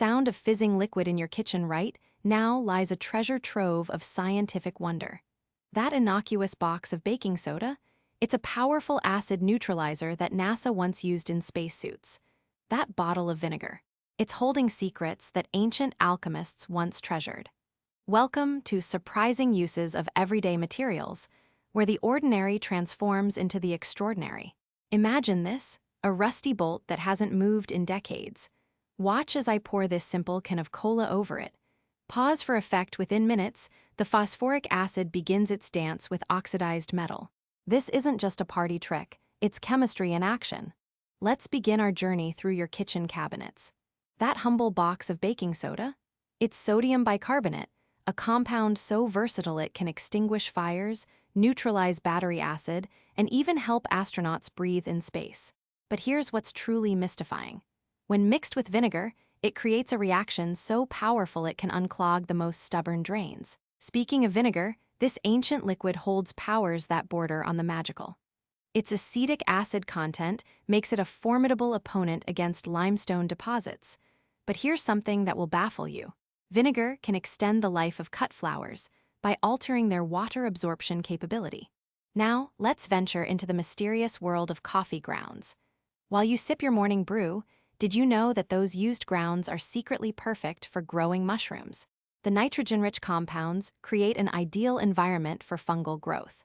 sound of fizzing liquid in your kitchen right now lies a treasure trove of scientific wonder. That innocuous box of baking soda? It's a powerful acid neutralizer that NASA once used in spacesuits. That bottle of vinegar. It's holding secrets that ancient alchemists once treasured. Welcome to Surprising Uses of Everyday Materials, where the ordinary transforms into the extraordinary. Imagine this, a rusty bolt that hasn't moved in decades. Watch as I pour this simple can of cola over it. Pause for effect. Within minutes, the phosphoric acid begins its dance with oxidized metal. This isn't just a party trick, it's chemistry in action. Let's begin our journey through your kitchen cabinets. That humble box of baking soda? It's sodium bicarbonate, a compound so versatile it can extinguish fires, neutralize battery acid, and even help astronauts breathe in space. But here's what's truly mystifying. When mixed with vinegar, it creates a reaction so powerful it can unclog the most stubborn drains. Speaking of vinegar, this ancient liquid holds powers that border on the magical. Its acetic acid content makes it a formidable opponent against limestone deposits. But here's something that will baffle you. Vinegar can extend the life of cut flowers by altering their water absorption capability. Now, let's venture into the mysterious world of coffee grounds. While you sip your morning brew, did you know that those used grounds are secretly perfect for growing mushrooms? The nitrogen-rich compounds create an ideal environment for fungal growth.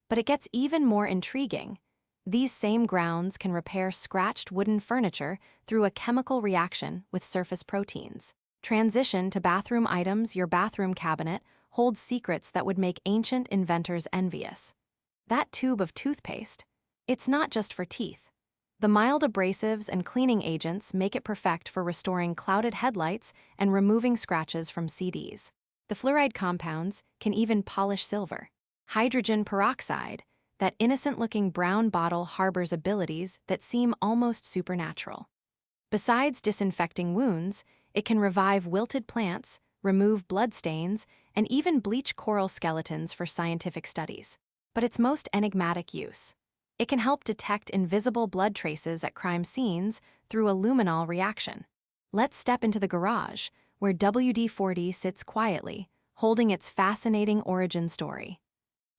But it gets even more intriguing. These same grounds can repair scratched wooden furniture through a chemical reaction with surface proteins. Transition to bathroom items. Your bathroom cabinet holds secrets that would make ancient inventors envious. That tube of toothpaste, it's not just for teeth. The mild abrasives and cleaning agents make it perfect for restoring clouded headlights and removing scratches from CDs. The fluoride compounds can even polish silver. Hydrogen peroxide, that innocent-looking brown bottle, harbors abilities that seem almost supernatural. Besides disinfecting wounds, it can revive wilted plants, remove bloodstains, and even bleach coral skeletons for scientific studies. But its most enigmatic use. It can help detect invisible blood traces at crime scenes through a luminol reaction. Let's step into the garage, where WD-40 sits quietly, holding its fascinating origin story.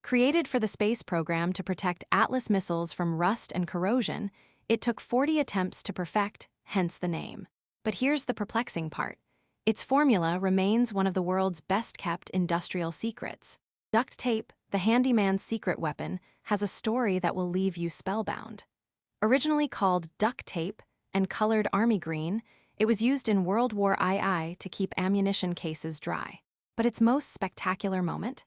Created for the space program to protect Atlas missiles from rust and corrosion, it took 40 attempts to perfect, hence the name. But here's the perplexing part. Its formula remains one of the world's best-kept industrial secrets. Duct tape, the handyman's secret weapon, has a story that will leave you spellbound. Originally called duct tape and colored army green, it was used in World War II to keep ammunition cases dry. But its most spectacular moment?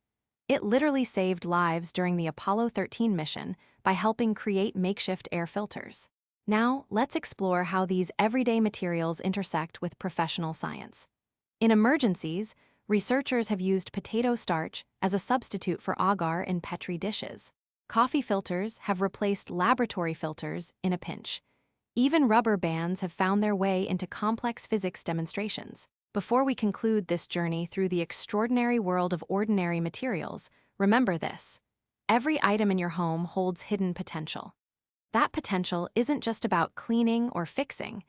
It literally saved lives during the Apollo 13 mission by helping create makeshift air filters. Now, let's explore how these everyday materials intersect with professional science. In emergencies, researchers have used potato starch as a substitute for agar in Petri dishes. Coffee filters have replaced laboratory filters in a pinch. Even rubber bands have found their way into complex physics demonstrations. Before we conclude this journey through the extraordinary world of ordinary materials, remember this. Every item in your home holds hidden potential. That potential isn't just about cleaning or fixing.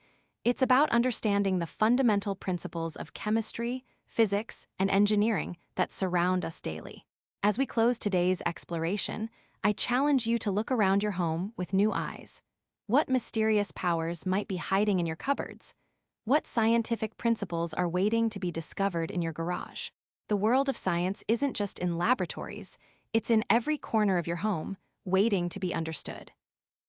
It's about understanding the fundamental principles of chemistry, physics, and engineering that surround us daily. As we close today's exploration, I challenge you to look around your home with new eyes. What mysterious powers might be hiding in your cupboards? What scientific principles are waiting to be discovered in your garage? The world of science isn't just in laboratories, it's in every corner of your home, waiting to be understood.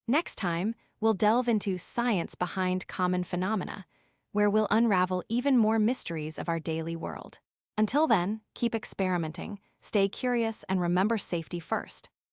Next time, we'll delve into science behind common phenomena, where we'll unravel even more mysteries of our daily world. Until then, keep experimenting, stay curious, and remember safety first.